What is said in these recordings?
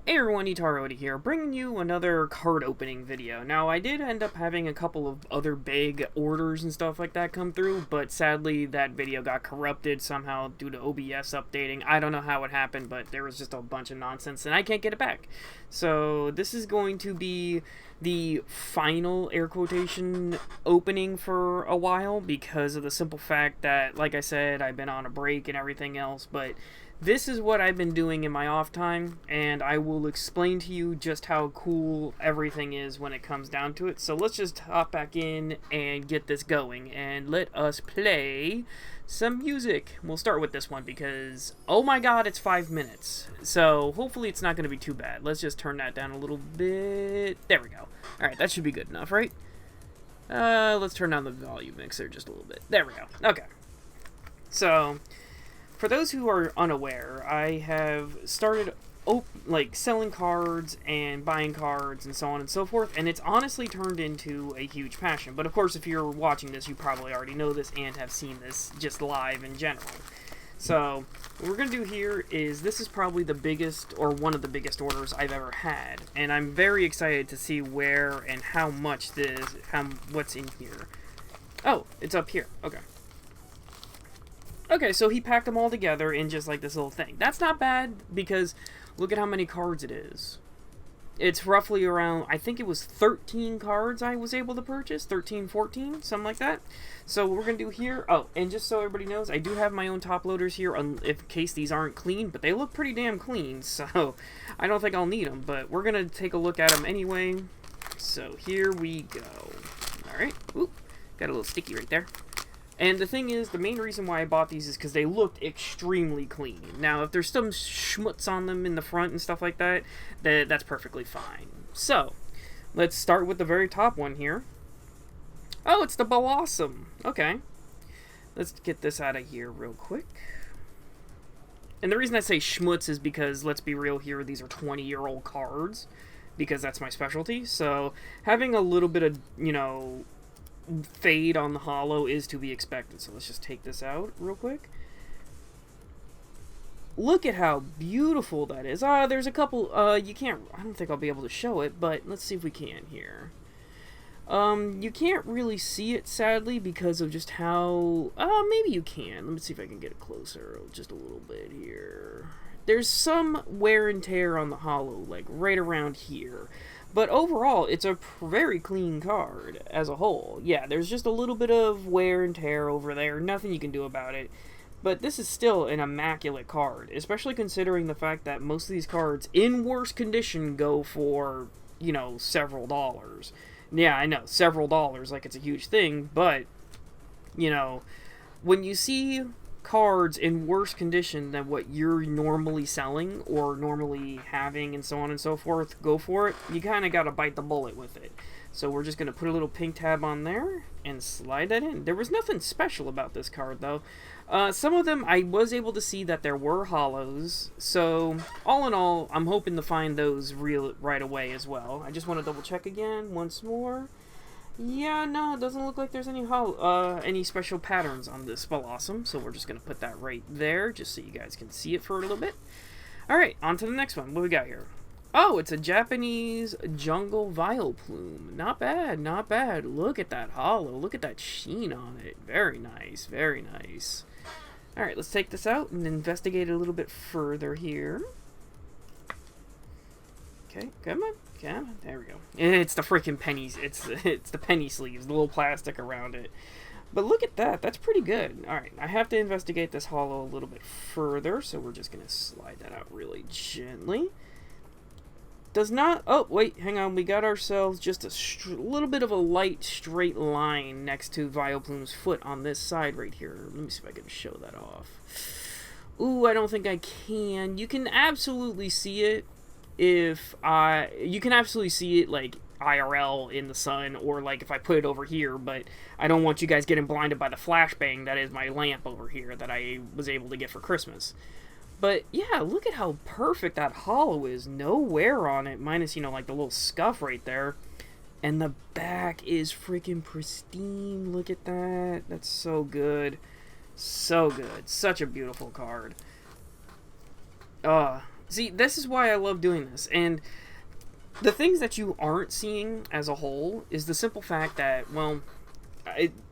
Hey everyone, Ittarra here, bringing you another card opening video. Now, I did end up having a couple of other big orders and stuff like that come through, but sadly that video got corrupted somehow due to OBS updating. I don't know how it happened, but there was just a bunch of nonsense and I can't get it back. So this is going to be the final air quotation opening for a while because of the simple fact that, like I said, I've been on a break and everything else, but this is what I've been doing in my off time, and I will explain to you just how cool everything is when it comes down to it. So let's just hop back in and get this going, and let us play some music. We'll start with this one because, oh my god, it's 5 minutes. So hopefully it's not going to be too bad. Let's just turn that down a little bit. There we go. Alright, that should be good enough, right? Let's turn down the volume mixer just a little bit. There we go. Okay. So for those who are unaware, I have started selling cards and buying cards and so on and so forth, and it's honestly turned into a huge passion. But of course, if you're watching this, you probably already know this and have seen this just live in general. So what we're going to do here is, this is probably the biggest, or one of the biggest orders I've ever had, and I'm very excited to see where and how much what's in here. Oh, it's up here. Okay. Okay, so he packed them all together in just like this little thing. That's not bad, because look at how many cards it is. It's roughly around, I think it was 13 cards I was able to purchase. 13, 14, something like that. So what we're going to do here, oh, and just so everybody knows, I do have my own top loaders here in case these aren't clean, but they look pretty damn clean, so I don't think I'll need them, but we're going to take a look at them anyway. So here we go. Alright, oop, got a little sticky right there. And the thing is, the main reason why I bought these is because they looked extremely clean. Now, if there's some schmutz on them in the front and stuff like that, that's perfectly fine. So, let's start with the very top one here. Oh, it's the Blossom. Okay. Let's get this out of here real quick. And the reason I say schmutz is because, let's be real here, these are 20-year-old cards, because that's my specialty. So, having a little bit of, fade on the holo is to be expected. So let's just take this out real quick. Look at how beautiful that is. There's a couple, you can't, I don't think I'll be able to show it, but let's see if we can here. You can't really see it, sadly, because of just how, maybe you can. Let me see if I can get it closer just a little bit here. There's some wear and tear on the holo, like right around here. But overall, it's a very clean card as a whole. Yeah, there's just a little bit of wear and tear over there. Nothing you can do about it. But this is still an immaculate card, especially considering the fact that most of these cards in worse condition go for, several dollars. Yeah, I know, several dollars, like it's a huge thing, but, when you see cards in worse condition than what you're normally selling or normally having and so on and so forth, go for it. You kind of got to bite the bullet with it. So we're just going to put a little pink tab on there and slide that in. There was nothing special about this card though. Some of them I was able to see that there were holos, so all in all I'm hoping to find those right away as well. I just want to double check again once more. Yeah, no, it doesn't look like there's any special patterns on this Blossom, so we're just going to put that right there, just so you guys can see it for a little bit. Alright, on to the next one. What do we got here? Oh, it's a Japanese Jungle Vileplume. Not bad, not bad. Look at that holo. Look at that sheen on it. Very nice, very nice. Alright, let's take this out and investigate it a little bit further here. Okay, come on. Yeah, there we go. It's the freaking pennies. It's the penny sleeves, the little plastic around it. But look at that. That's pretty good. All right, I have to investigate this holo a little bit further, so we're just gonna slide that out really gently. Does not. Oh wait, hang on. We got ourselves just a little bit of a light straight line next to Vileplume's foot on this side right here. Let me see if I can show that off. Ooh, I don't think I can. You can absolutely see it. You can absolutely see it like IRL in the sun, or like if I put it over here, but I don't want you guys getting blinded by the flashbang that is my lamp over here that I was able to get for Christmas. But yeah, look at how perfect that holo is. No wear on it, minus, like the little scuff right there. And the back is freaking pristine. Look at that. That's so good. So good. Such a beautiful card. See, this is why I love doing this. And the things that you aren't seeing as a whole is the simple fact that, well,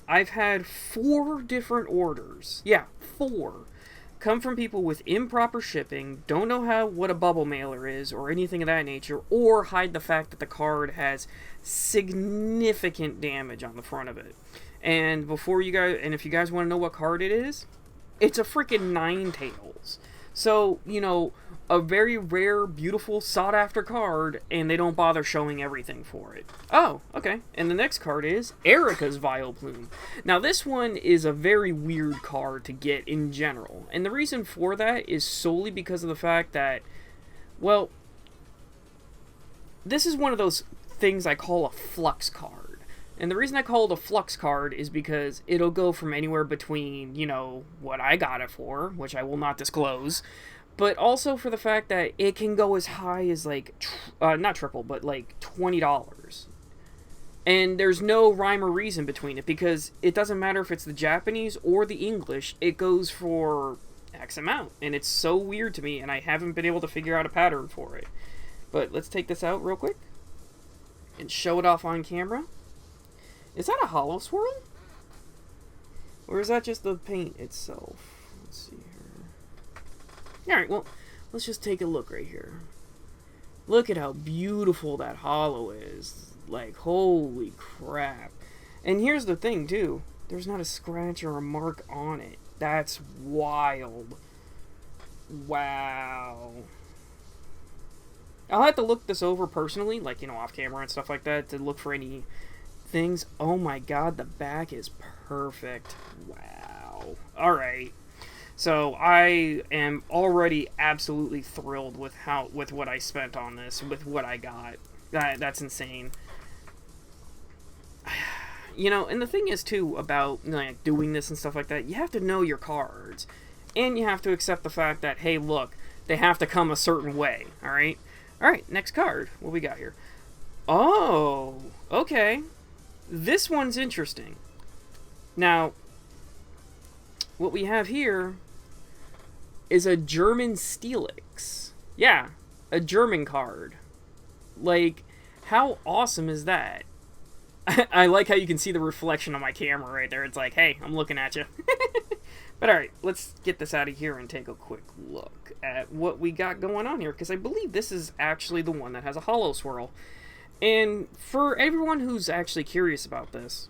I've had 4 different orders. Yeah, 4. Come from people with improper shipping, don't know what a bubble mailer is, or anything of that nature, or hide the fact that the card has significant damage on the front of it. And if you guys want to know what card it is, it's a freaking Ninetales. So, you know, a very rare, beautiful, sought-after card, and they don't bother showing everything for it. Oh, okay. And the next card is Erica's Vileplume. Now, this one is a very weird card to get in general. And the reason for that is solely because of the fact that, well, this is one of those things I call a flux card. And the reason I call it a flux card is because it'll go from anywhere between, you know, what I got it for, which I will not disclose, but also for the fact that it can go as high as, like, not triple, but, like, $20. And there's no rhyme or reason between it, because it doesn't matter if it's the Japanese or the English, it goes for X amount. And it's so weird to me, and I haven't been able to figure out a pattern for it. But let's take this out real quick and show it off on camera. Is that a hollow swirl? Or is that just the paint itself? Let's see here. Alright, well, let's just take a look right here. Look at how beautiful that hollow is. Like, holy crap. And here's the thing, too. There's not a scratch or a mark on it. That's wild. Wow. I'll have to look this over personally, like, you know, off camera and stuff like that, to look for any things. Oh my god, the back is perfect. Wow. Alright. So I am already absolutely thrilled with what I spent on this, with what I got. That's insane. You know, and the thing is too about, like, doing this and stuff like that, you have to know your cards, and you have to accept the fact that, hey, look, they have to come a certain way. All right, next card. What we got here? Oh, okay. This one's interesting. Now, what we have here is a German Steelix. Yeah, a German card. Like, how awesome is that? I like how you can see the reflection on my camera right there. It's like, hey, I'm looking at you. But alright, let's get this out of here and take a quick look at what we got going on here, because I believe this is actually the one that has a hollow swirl. And for everyone who's actually curious about this,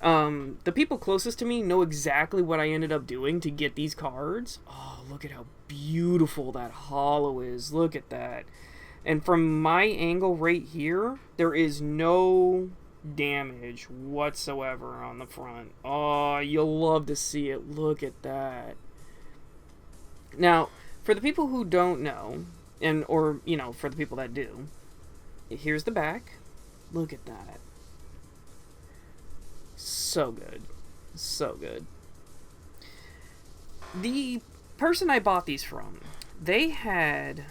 the people closest to me know exactly what I ended up doing to get these cards. Oh, look at how beautiful that hollow is. Look at that. And from my angle right here, there is no damage whatsoever on the front. Oh, you'll love to see it. Look at that. Now, for the people who don't know, or, you know, for the people that do, here's the back. Look at that. So good. So good. The person I bought these from, they had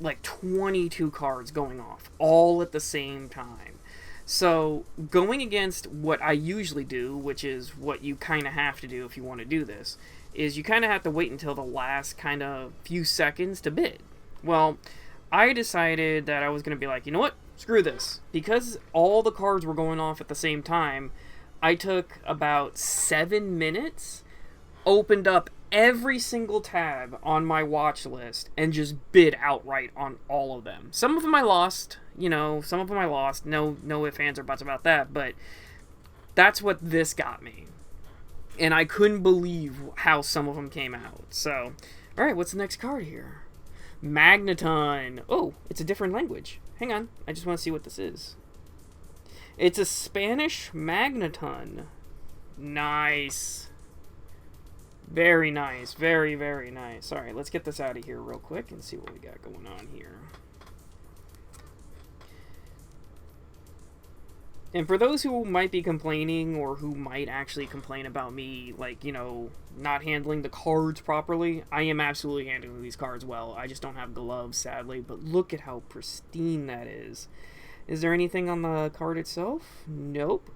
like 22 cards going off all at the same time. So going against what I usually do, which is what you kind of have to do if you want to do this, is you kind of have to wait until the last kind of few seconds to bid. Well, I decided that I was going to be like, you know what? Screw this. Because all the cards were going off at the same time, I took about 7 minutes, opened up every single tab on my watch list, and just bid outright on all of them. Some of them I lost, you know, some of them I lost. No ifs, ands, or buts about that, but that's what this got me. And I couldn't believe how some of them came out. So, alright, what's the next card here? Magneton. Oh, it's a different language. Hang on, I just want to see what this is. It's a Spanish Magneton. Nice. Very nice. Very, very nice. Alright, let's get this out of here real quick and see what we got going on here. And for those who might be complaining, or who might actually complain about me, like, you know, not handling the cards properly, I am absolutely handling these cards well. I just don't have gloves, sadly, but look at how pristine that is. Is there anything on the card itself? Nope.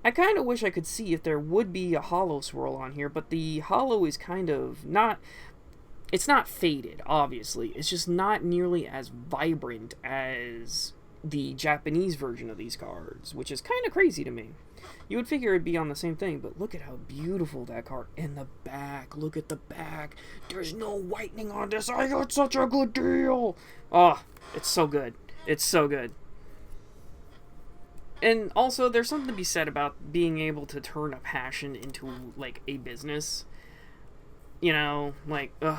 I kind of wish I could see if there would be a hollow swirl on here, but the hollow is kind of not... it's not faded, obviously. It's just not nearly as vibrant as the Japanese version of these cards, which is kind of crazy to me. You would figure it'd be on the same thing, but look at how beautiful that card. In the back, look at the back. There's no whitening on this. I got such a good deal. Oh, it's so good. It's so good. And also, there's something to be said about being able to turn a passion into, like, a business. You know, like, ugh,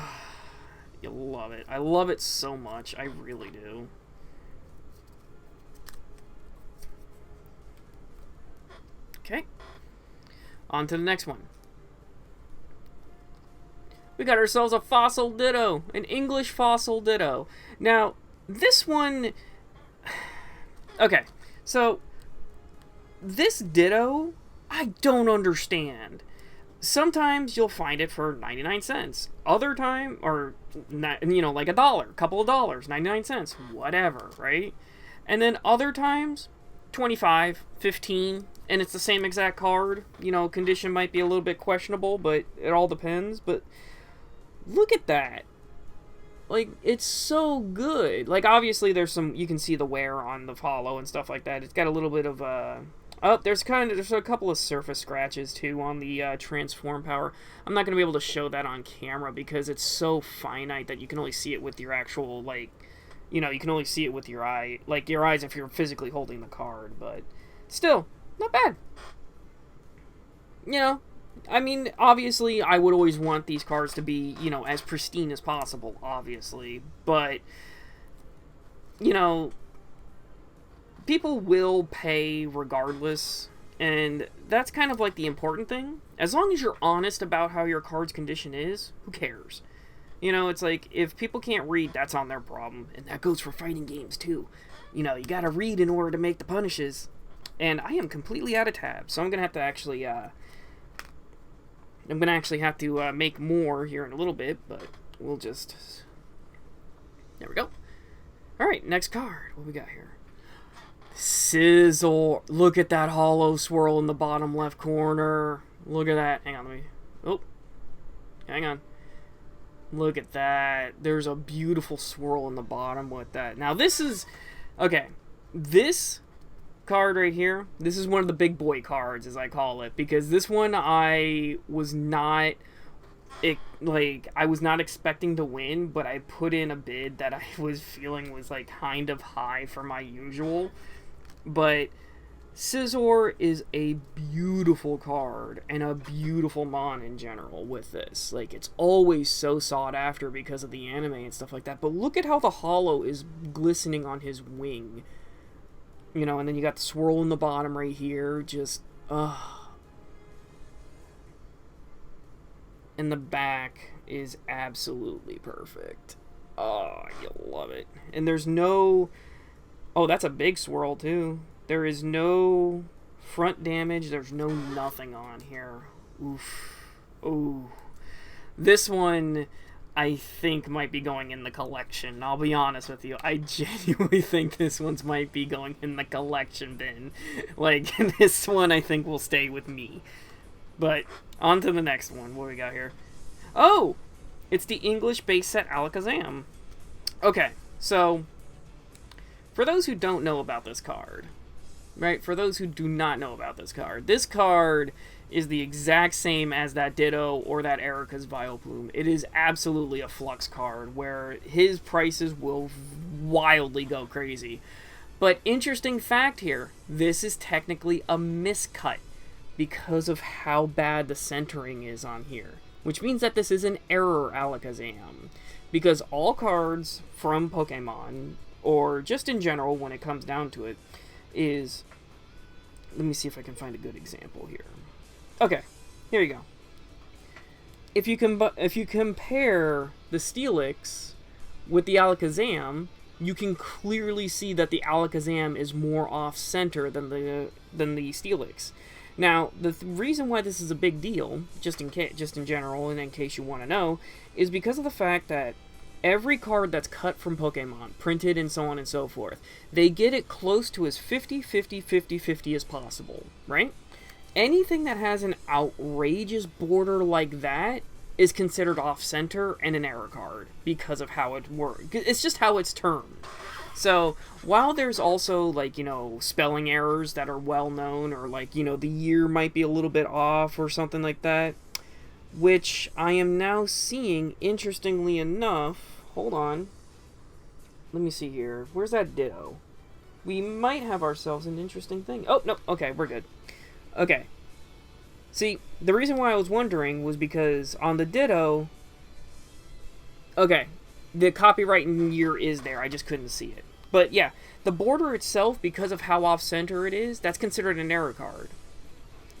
you love it. I love it so much. I really do. Okay. On to the next one. We got ourselves a fossil ditto. An English fossil ditto. Now, this one... Okay, so... This ditto, I don't understand. Sometimes you'll find it for 99 cents. Other time, or, you know, like $1, a couple of dollars, 99 cents, whatever, right? And then other times, 25, 15, and it's the same exact card. You know, condition might be a little bit questionable, but it all depends. But look at that. Like, it's so good. Like, obviously, there's some, you can see the wear on the follow and stuff like that. It's got a little bit of, oh, there's a couple of surface scratches, too, on the transform power. I'm not going to be able to show that on camera because it's so finite that you can only see it with your actual, like, you know, you can only see it with your eye, like, your eyes if you're physically holding the card, but still, not bad. You know, I mean, obviously, I would always want these cards to be, you know, as pristine as possible, obviously, but, you know, people will pay regardless, and that's kind of like the important thing. As long as you're honest about how your card's condition is, who cares? You know, it's like, if people can't read, that's on their problem, and that goes for fighting games, too. You know, you gotta read in order to make the punishes, and I am completely out of tabs, so I'm gonna have to actually, make more here in a little bit, but we'll just... There we go. Alright, next card. What we got here? Sizzle. Look at that hollow swirl in the bottom left corner. Look at that. Hang on, let me... Oh. Hang on. Look at that. There's a beautiful swirl in the bottom with that. Now, this is... Okay. This card right here, this is one of the big boy cards, as I call it, because this one I was not... I was not expecting to win, but I put in a bid that I was feeling was, like, kind of high for my usual. But Scizor is a beautiful card, and a beautiful mon in general with this. Like, it's always so sought after because of the anime and stuff like that. But look at how the hollow is glistening on his wing. You know, and then you got the swirl in the bottom right here. Just, and the back is absolutely perfect. Oh, you love it. And there's no... Oh, that's a big swirl, too. There is no front damage. There's no nothing on here. Oof. Ooh. This one, I think, might be going in the collection. I'll be honest with you. I genuinely think this one's might be going in the collection bin. Like, this one, I think, will stay with me. But, on to the next one. What do we got here? Oh! It's the English base set Alakazam. Okay, so... For those who don't know about this card, right? For those who do not know about this card is the exact same as that Ditto or that Erica's Vileplume. It is absolutely a flux card where his prices will wildly go crazy. But interesting fact here, this is technically a miscut because of how bad the centering is on here. Which means that this is an error Alakazam. Because all cards from Pokemon... or just in general, when it comes down to it, is... Let me see if I can find a good example here. Okay, here you go. If you compare the Steelix with the Alakazam, you can clearly see that the Alakazam is more off-center than the Steelix. Now, the reason why this is a big deal, just in general, and in case you want to know, is because of the fact that every card that's cut from Pokemon, printed and so on and so forth, they get it close to as 50-50-50-50 as possible, right? Anything that has an outrageous border like that is considered off-center and an error card because of how it works. It's just how it's termed. So, while there's also, like, you know, spelling errors that are well-known, or, like, you know, the year might be a little bit off or something like that, which I am now seeing, interestingly enough, hold on, let me see here, where's that Ditto? We might have ourselves an interesting thing. Oh, no, okay, we're good. Okay. See, the reason why I was wondering was because on the Ditto, okay, the copyright year is there, I just couldn't see it. But yeah, the border itself, because of how off-center it is, that's considered an error card.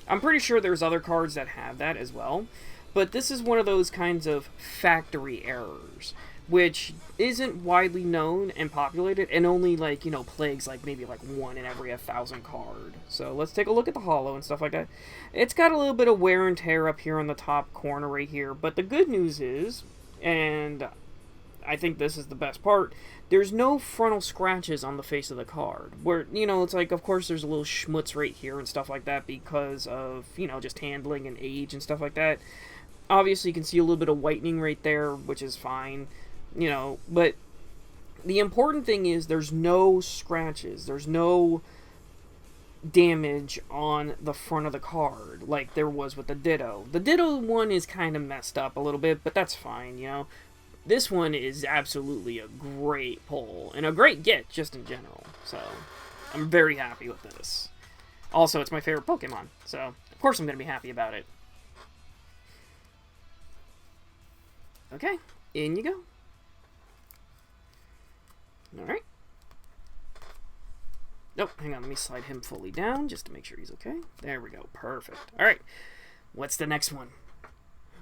I'm pretty sure there's other cards that have that as well, but this is one of those kinds of factory errors, which isn't widely known and populated, and only, like, you know, plagues, like, maybe, like, 1 in every 1,000 card. So let's take a look at the holo and stuff like that. It's got a little bit of wear and tear up here on the top corner right here, but the good news is, and I think this is the best part, there's no frontal scratches on the face of the card. Where, you know, it's like, of course, there's a little schmutz right here and stuff like that because of, you know, just handling and age and stuff like that. Obviously, you can see a little bit of whitening right there, which is fine. You know, but the important thing is there's no scratches. There's no damage on the front of the card like there was with the Ditto. The Ditto one is kind of messed up a little bit, but that's fine, you know. This one is absolutely a great pull and a great get just in general. So, I'm very happy with this. Also, it's my favorite Pokemon, so of course I'm going to be happy about it. Okay, in you go. Alright. Nope, hang on, let me slide him fully down just to make sure he's okay. There we go, perfect. Alright, what's the next one?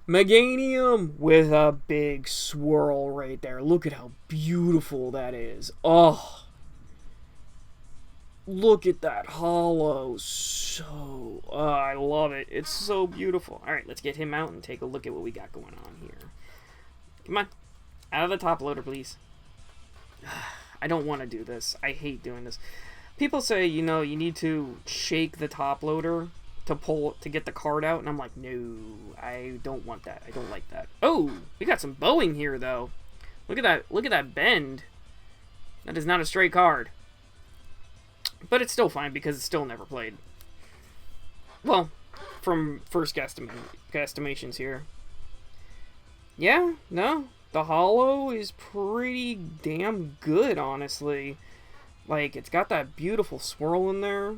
Meganium with a big swirl right there. Look at how beautiful that is. Oh, look at that holo. So, I love it. It's so beautiful. Alright, let's get him out and take a look at what we got going on here. Come on, out of the top loader, please. I don't want to do this. I hate doing this. People say, you know, you need to shake the top loader to get the card out, and I'm like, no, I don't want that. I don't like that. Oh, we got some bowing here, though. Look at that. Look at that bend. That is not a straight card. But it's still fine because it's still never played. Well, from first guesstimations here. Yeah, no. The holo is pretty damn good, honestly. Like, it's got that beautiful swirl in there.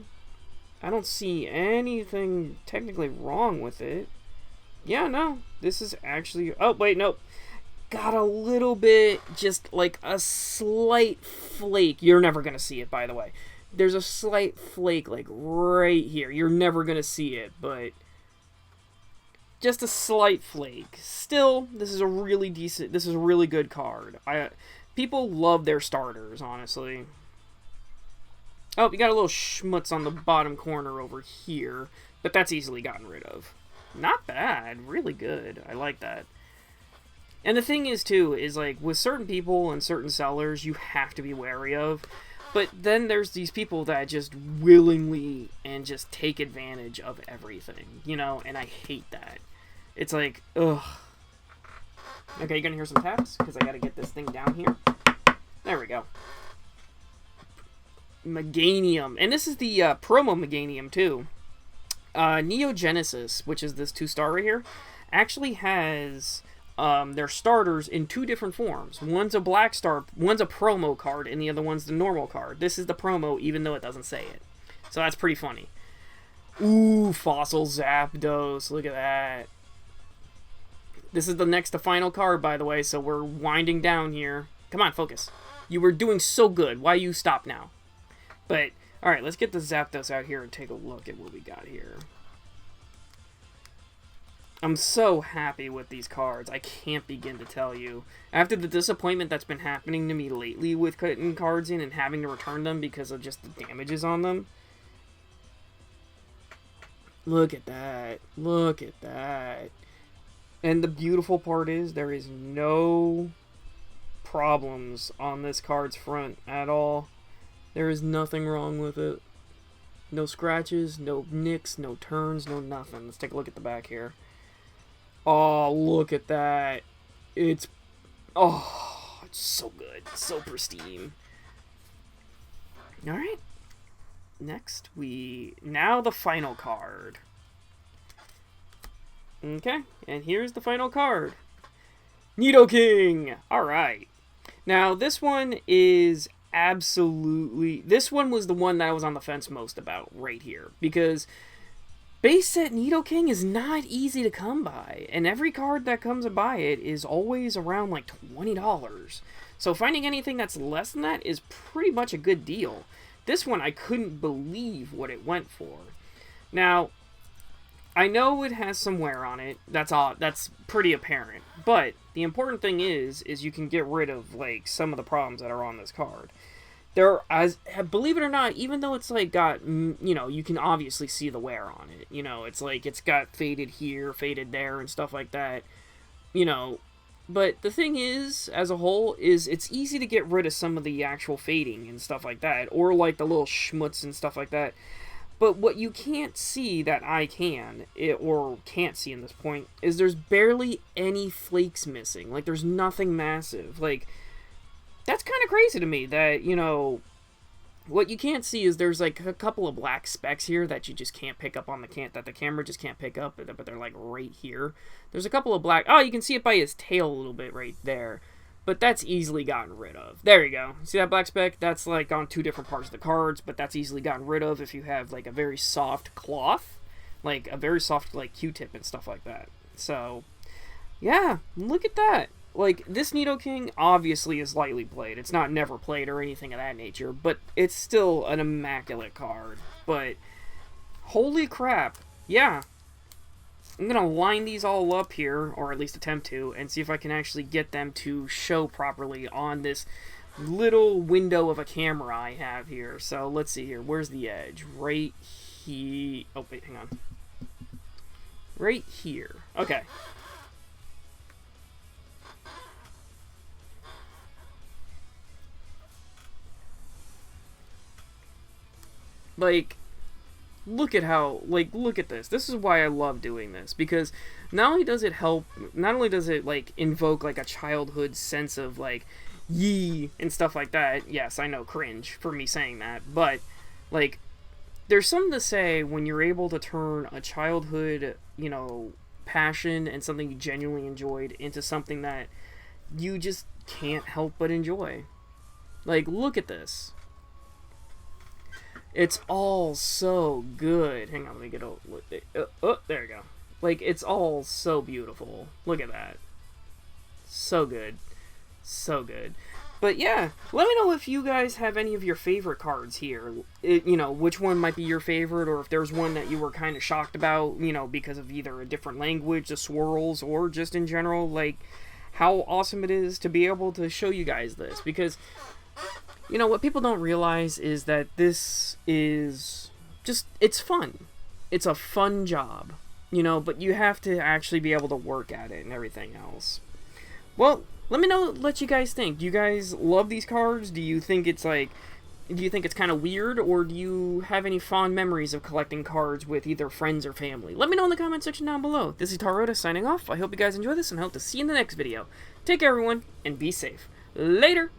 I don't see anything technically wrong with it. Yeah, no. This is actually... Oh, wait, nope. Got a little bit, just like a slight flake. You're never going to see it, by the way. There's a slight flake, like, right here. You're never going to see it, but... just a slight flake. Still, this is a really decent... This is a really good card. People love their starters, honestly. Oh, we got a little schmutz on the bottom corner over here, but that's easily gotten rid of. Not bad. Really good. I like that. And the thing is, too, is like, with certain people and certain sellers, you have to be wary of. But then there's these people that just willingly and just take advantage of everything, you know, and I hate that. It's like, ugh. Okay, you're gonna hear some taps, because I gotta get this thing down here. There we go. Meganium. And this is the promo Meganium, too. Neogenesis, which is this 2-star right here, actually has their starters in 2 different forms. One's a black star, one's a promo card, and the other one's the normal card. This is the promo, even though it doesn't say it. So that's pretty funny. Ooh, Fossil Zapdos. Look at that. This is the next to final card, by the way, so we're winding down here. Come on, focus. You were doing so good. Why you stop now? But, alright, let's get the Zapdos out here and take a look at what we got here. I'm so happy with these cards. I can't begin to tell you. After the disappointment that's been happening to me lately with cutting cards in and having to return them because of just the damages on them. Look at that. Look at that. And the beautiful part is there is no problems on this card's front at all. There is nothing wrong with it. No scratches, no nicks, no turns, no nothing. Let's take a look at the back here. Oh, look at that. It's... Oh, it's so good. So pristine. Alright. Next, now the final card. Okay, and here's the final card. Nidoking! Alright. Now, this one is absolutely... This one was the one that I was on the fence most about right here. Because base set Nidoking is not easy to come by. And every card that comes by it is always around like $20. So finding anything that's less than that is pretty much a good deal. This one, I couldn't believe what it went for. Now, I know it has some wear on it. That's pretty apparent. But the important thing is you can get rid of, like, some of the problems that are on this card. Believe it or not, even though it's, like, got, you know, you can obviously see the wear on it. You know, it's like, it's got faded here, faded there, and stuff like that. You know, but the thing is, as a whole, is it's easy to get rid of some of the actual fading and stuff like that. Or, like, the little schmutz and stuff like that. But what you can't see that I can, or can't see in this point, is there's barely any flakes missing. Like, there's nothing massive. Like, that's kind of crazy to me that, you know, what you can't see is there's, like, a couple of black specks here that you just can't pick up on that the camera just can't pick up, but they're, like, right here. There's a couple of black... Oh, you can see it by his tail a little bit right there. But that's easily gotten rid of. There you go. See that black speck? That's like on two different parts of the cards, but that's easily gotten rid of if you have like a very soft cloth. Like a very soft like Q-tip and stuff like that. So, yeah, look at that. Like, this Nidoking obviously is lightly played. It's not never played or anything of that nature, but it's still an immaculate card. But, holy crap. Yeah. I'm going to line these all up here, or at least attempt to, and see if I can actually get them to show properly on this little window of a camera I have here. So let's see here. Where's the edge? Right here. Oh, wait, hang on. Right here. Okay. Like... Look at how, like, look at this. This is why I love doing this. Because not only does it help, not only does it, like, invoke, like, a childhood sense of, like, yee and stuff like that. Yes, I know, cringe for me saying that. But, like, there's something to say when you're able to turn a childhood, you know, passion and something you genuinely enjoyed into something that you just can't help but enjoy. Like, look at this. It's all so good. Hang on, let me get oh, there we go. Like, it's all so beautiful. Look at that. So good. So good. But yeah, let me know if you guys have any of your favorite cards here. You know, which one might be your favorite, or if there's one that you were kind of shocked about, you know, because of either a different language, the swirls, or just in general, like, how awesome it is to be able to show you guys this. Because... you know, what people don't realize is that this is just, it's fun. It's a fun job, you know, but you have to actually be able to work at it and everything else. Well, let me know what you guys think. Do you guys love these cards? Do you think it's like, do you think it's kind of weird, or do you have any fond memories of collecting cards with either friends or family? Let me know in the comment section down below. This is Ittarra signing off. I hope you guys enjoy this and hope to see you in the next video. Take care, everyone, and be safe. Later!